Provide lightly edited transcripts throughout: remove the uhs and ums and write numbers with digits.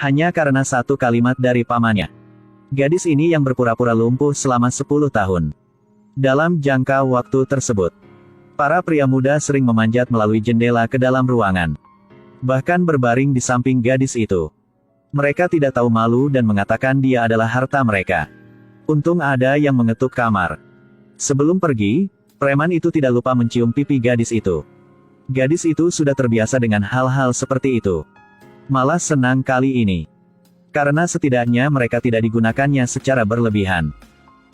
Hanya karena satu kalimat dari pamannya. Gadis ini yang berpura-pura lumpuh selama 10 tahun. Dalam jangka waktu tersebut, para pria muda sering memanjat melalui jendela ke dalam ruangan. Bahkan berbaring di samping gadis itu. Mereka tidak tahu malu dan mengatakan dia adalah harta mereka. Untung ada yang mengetuk kamar. Sebelum pergi, preman itu tidak lupa mencium pipi gadis itu. Gadis itu sudah terbiasa dengan hal-hal seperti itu. Malah senang kali ini. Karena setidaknya mereka tidak digunakannya secara berlebihan.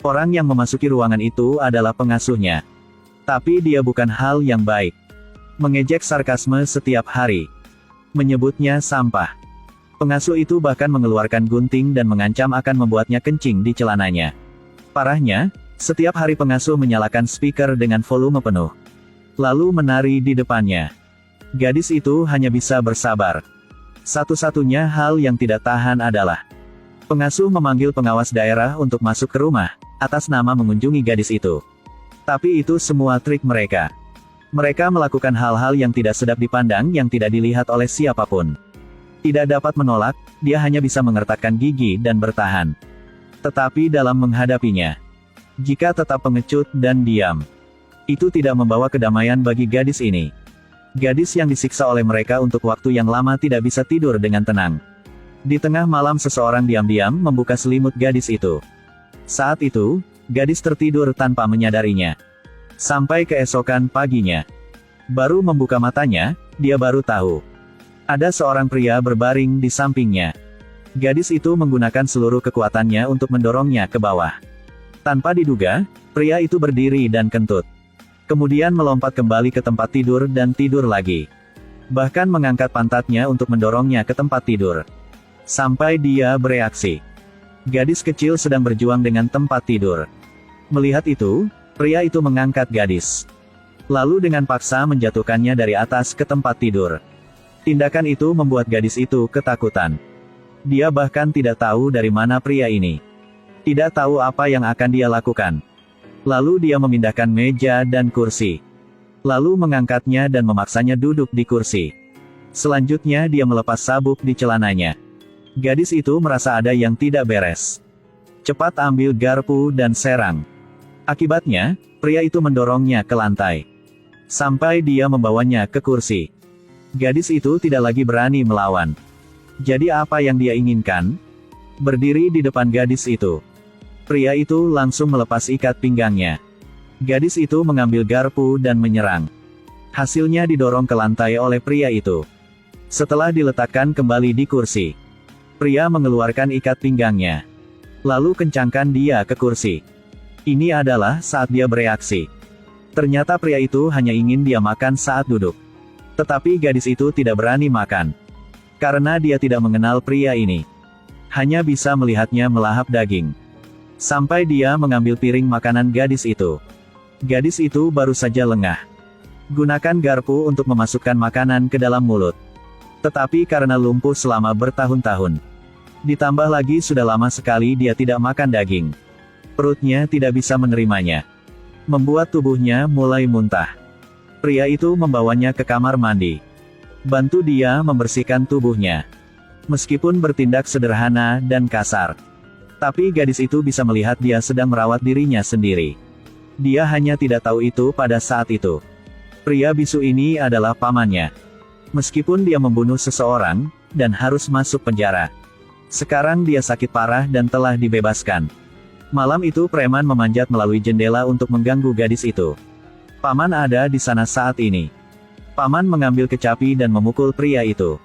Orang yang memasuki ruangan itu adalah pengasuhnya. Tapi dia bukan hal yang baik. Mengejek sarkasme setiap hari. Menyebutnya sampah. Pengasuh itu bahkan mengeluarkan gunting dan mengancam akan membuatnya kencing di celananya. Parahnya, setiap hari pengasuh menyalakan speaker dengan volume penuh. Lalu menari di depannya. Gadis itu hanya bisa bersabar. Satu-satunya hal yang tidak tahan adalah pengasuh memanggil pengawas daerah untuk masuk ke rumah, atas nama mengunjungi gadis itu. Tapi itu semua trik mereka. Mereka melakukan hal-hal yang tidak sedap dipandang yang tidak dilihat oleh siapapun. Tidak dapat menolak, dia hanya bisa mengertakkan gigi dan bertahan. Tetapi dalam menghadapinya, jika tetap pengecut dan diam, itu tidak membawa kedamaian bagi gadis ini. Gadis yang disiksa oleh mereka untuk waktu yang lama tidak bisa tidur dengan tenang. Di tengah malam seseorang diam-diam membuka selimut gadis itu. Saat itu, gadis tertidur tanpa menyadarinya. Sampai keesokan paginya. Baru membuka matanya, dia baru tahu. Ada seorang pria berbaring di sampingnya. Gadis itu menggunakan seluruh kekuatannya untuk mendorongnya ke bawah. Tanpa diduga, pria itu berdiri dan kentut. Kemudian melompat kembali ke tempat tidur dan tidur lagi. Bahkan mengangkat pantatnya untuk mendorongnya ke tempat tidur. Sampai dia bereaksi. Gadis kecil sedang berjuang dengan tempat tidur. Melihat itu, pria itu mengangkat gadis. Lalu dengan paksa menjatuhkannya dari atas ke tempat tidur. Tindakan itu membuat gadis itu ketakutan. Dia bahkan tidak tahu dari mana pria ini. Tidak tahu apa yang akan dia lakukan. Lalu dia memindahkan meja dan kursi. Lalu mengangkatnya dan memaksanya duduk di kursi. Selanjutnya dia melepas sabuk di celananya. Gadis itu merasa ada yang tidak beres. Cepat ambil garpu dan serang. Akibatnya, pria itu mendorongnya ke lantai. Sampai dia membawanya ke kursi. Gadis itu tidak lagi berani melawan. Jadi apa yang dia inginkan? Berdiri di depan gadis itu. Pria itu langsung melepas ikat pinggangnya. Gadis itu mengambil garpu dan menyerang. Hasilnya didorong ke lantai oleh pria itu. Setelah diletakkan kembali di kursi, pria mengeluarkan ikat pinggangnya. Lalu kencangkan dia ke kursi. Ini adalah saat dia bereaksi. Ternyata pria itu hanya ingin dia makan saat duduk. Tetapi gadis itu tidak berani makan. Karena dia tidak mengenal pria ini. Hanya bisa melihatnya melahap daging. Sampai dia mengambil piring makanan gadis itu. Gadis itu baru saja lengah. Gunakan garpu untuk memasukkan makanan ke dalam mulut. Tetapi karena lumpuh selama bertahun-tahun. Ditambah lagi sudah lama sekali dia tidak makan daging. Perutnya tidak bisa menerimanya. Membuat tubuhnya mulai muntah. Pria itu membawanya ke kamar mandi. Bantu dia membersihkan tubuhnya. Meskipun bertindak sederhana dan kasar. Tapi gadis itu bisa melihat dia sedang merawat dirinya sendiri. Dia hanya tidak tahu itu pada saat itu. Pria bisu ini adalah pamannya. Meskipun dia membunuh seseorang, dan harus masuk penjara. Sekarang dia sakit parah dan telah dibebaskan. Malam itu preman memanjat melalui jendela untuk mengganggu gadis itu. Paman ada di sana saat ini. Paman mengambil kecapi dan memukul pria itu.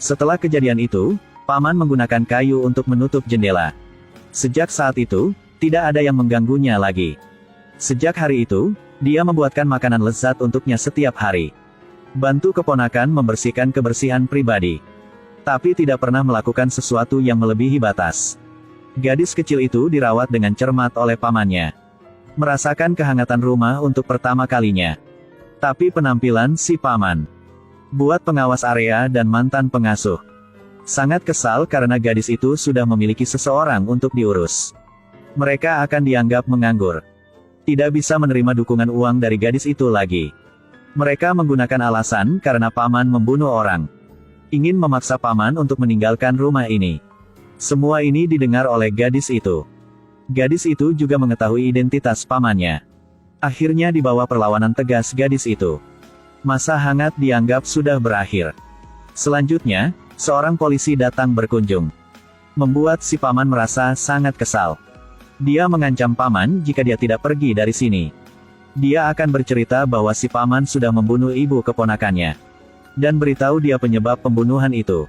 Setelah kejadian itu, paman menggunakan kayu untuk menutup jendela. Sejak saat itu, tidak ada yang mengganggunya lagi. Sejak hari itu, dia membuatkan makanan lezat untuknya setiap hari. Bantu keponakan membersihkan kebersihan pribadi. Tapi tidak pernah melakukan sesuatu yang melebihi batas. Gadis kecil itu dirawat dengan cermat oleh pamannya. Merasakan kehangatan rumah untuk pertama kalinya. Tapi penampilan si paman. Buat pengawas area dan mantan pengasuh. Sangat kesal karena gadis itu sudah memiliki seseorang untuk diurus. Mereka akan dianggap menganggur. Tidak bisa menerima dukungan uang dari gadis itu lagi. Mereka menggunakan alasan karena paman membunuh orang. Ingin memaksa paman untuk meninggalkan rumah ini. Semua ini didengar oleh gadis itu. Gadis itu juga mengetahui identitas pamannya. Akhirnya dibawa perlawanan tegas gadis itu. Masa hangat dianggap sudah berakhir. Selanjutnya, seorang polisi datang berkunjung. Membuat si paman merasa sangat kesal. Dia mengancam paman jika dia tidak pergi dari sini. Dia akan bercerita bahwa si paman sudah membunuh ibu keponakannya. Dan beritahu dia penyebab pembunuhan itu.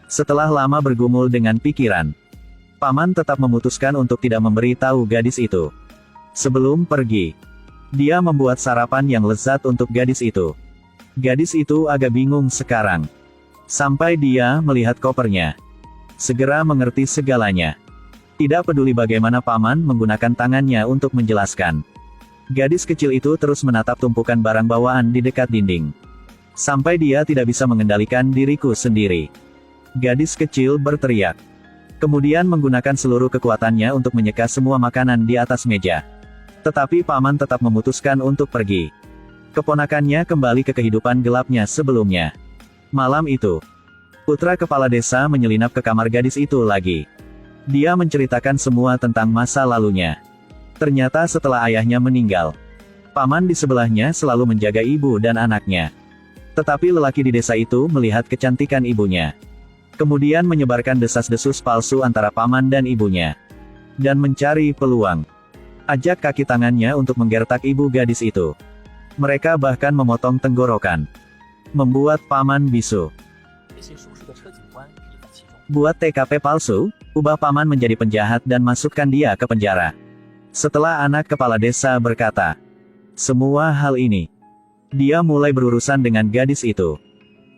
Setelah lama bergumul dengan pikiran, paman tetap memutuskan untuk tidak memberi tahu gadis itu. Sebelum pergi, dia membuat sarapan yang lezat untuk gadis itu. Gadis itu agak bingung sekarang. Sampai dia melihat kopernya. Segera mengerti segalanya. Tidak peduli bagaimana paman menggunakan tangannya untuk menjelaskan. Gadis kecil itu terus menatap tumpukan barang bawaan di dekat dinding. Sampai dia tidak bisa mengendalikan diriku sendiri. Gadis kecil berteriak. Kemudian menggunakan seluruh kekuatannya untuk menyeka semua makanan di atas meja. Tetapi paman tetap memutuskan untuk pergi. Keponakannya kembali ke kehidupan gelapnya sebelumnya. Malam itu, putra kepala desa menyelinap ke kamar gadis itu lagi. Dia menceritakan semua tentang masa lalunya. Ternyata setelah ayahnya meninggal, paman di sebelahnya selalu menjaga ibu dan anaknya. Tetapi lelaki di desa itu melihat kecantikan ibunya. Kemudian menyebarkan desas-desus palsu antara paman dan ibunya. Dan mencari peluang. Ajak kaki tangannya untuk menggertak ibu gadis itu. Mereka bahkan memotong tenggorokan. Membuat paman bisu. Buat TKP palsu, ubah paman menjadi penjahat dan masukkan dia ke penjara. Setelah anak kepala desa berkata semua hal ini, dia mulai berurusan dengan gadis itu.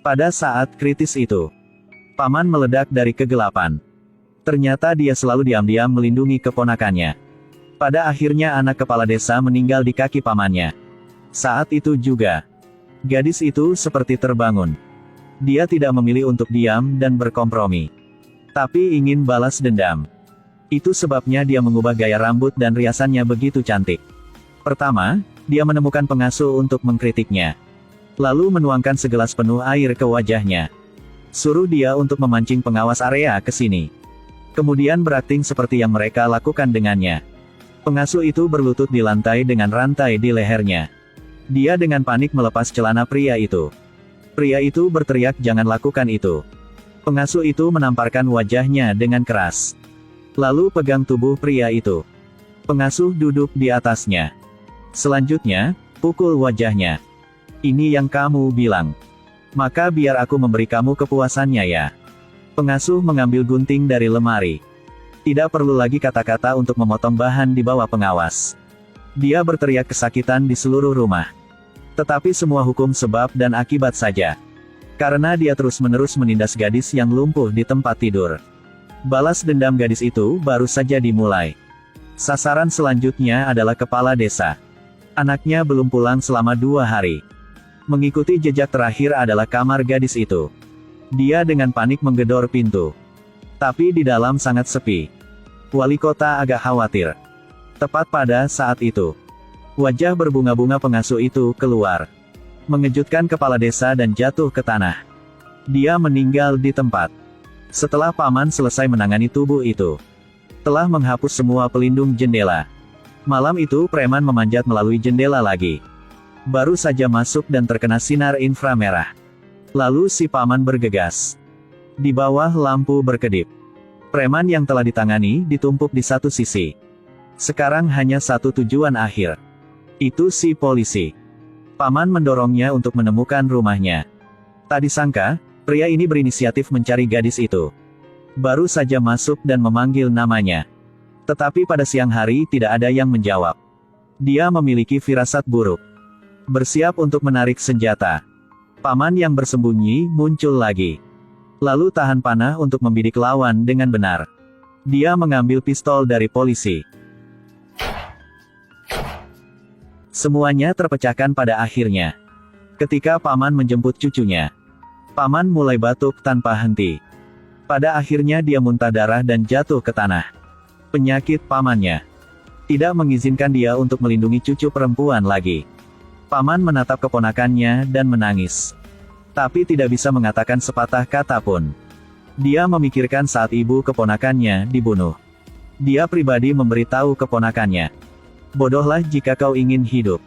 Pada saat kritis itu, paman meledak dari kegelapan. Ternyata dia selalu diam-diam melindungi keponakannya. Pada akhirnya anak kepala desa meninggal di kaki pamannya. Saat itu juga, gadis itu seperti terbangun. Dia tidak memilih untuk diam dan berkompromi, tapi ingin balas dendam. Itu sebabnya dia mengubah gaya rambut dan riasannya begitu cantik. Pertama, dia menemukan pengasuh untuk mengkritiknya. Lalu menuangkan segelas penuh air ke wajahnya. Suruh dia untuk memancing pengawas area ke sini. Kemudian berakting seperti yang mereka lakukan dengannya. Pengasuh itu berlutut di lantai dengan rantai di lehernya. Dia dengan panik melepas celana pria itu. Pria itu berteriak jangan lakukan itu. Pengasuh itu menamparkan wajahnya dengan keras. Lalu pegang tubuh pria itu. Pengasuh duduk di atasnya. Selanjutnya, pukul wajahnya. Ini yang kamu bilang. Maka biar aku memberi kamu kepuasannya ya. Pengasuh mengambil gunting dari lemari. Tidak perlu lagi kata-kata untuk memotong bahan di bawah pengawas. Dia berteriak kesakitan di seluruh rumah. Tetapi semua hukum sebab dan akibat saja. Karena dia terus-menerus menindas gadis yang lumpuh di tempat tidur. Balas dendam gadis itu baru saja dimulai. Sasaran selanjutnya adalah kepala desa. Anaknya belum pulang selama 2 hari. Mengikuti jejak terakhir adalah kamar gadis itu. Dia dengan panik menggedor pintu. Tapi di dalam sangat sepi. Wali kota agak khawatir. Tepat pada saat itu, wajah berbunga-bunga pengasuh itu keluar. Mengejutkan kepala desa dan jatuh ke tanah. Dia meninggal di tempat. Setelah paman selesai menangani tubuh itu, telah menghapus semua pelindung jendela. Malam itu preman memanjat melalui jendela lagi. Baru saja masuk dan terkena sinar inframerah. Lalu si paman bergegas. Di bawah lampu berkedip. Preman yang telah ditangani ditumpuk di satu sisi. Sekarang hanya satu tujuan akhir. Itu si polisi. Paman mendorongnya untuk menemukan rumahnya. Tak disangka, pria ini berinisiatif mencari gadis itu. Baru saja masuk dan memanggil namanya. Tetapi pada siang hari tidak ada yang menjawab. Dia memiliki firasat buruk. Bersiap untuk menarik senjata. Paman yang bersembunyi muncul lagi. Lalu tahan panah untuk membidik lawan dengan benar. Dia mengambil pistol dari polisi. Semuanya terpecahkan pada akhirnya. Ketika paman menjemput cucunya, paman mulai batuk tanpa henti. Pada akhirnya dia muntah darah dan jatuh ke tanah. Penyakit pamannya tidak mengizinkan dia untuk melindungi cucu perempuan lagi. Paman menatap keponakannya dan menangis. Tapi tidak bisa mengatakan sepatah kata pun. Dia memikirkan saat ibu keponakannya dibunuh. Dia pribadi memberitahu keponakannya. Bodohlah jika kau ingin hidup.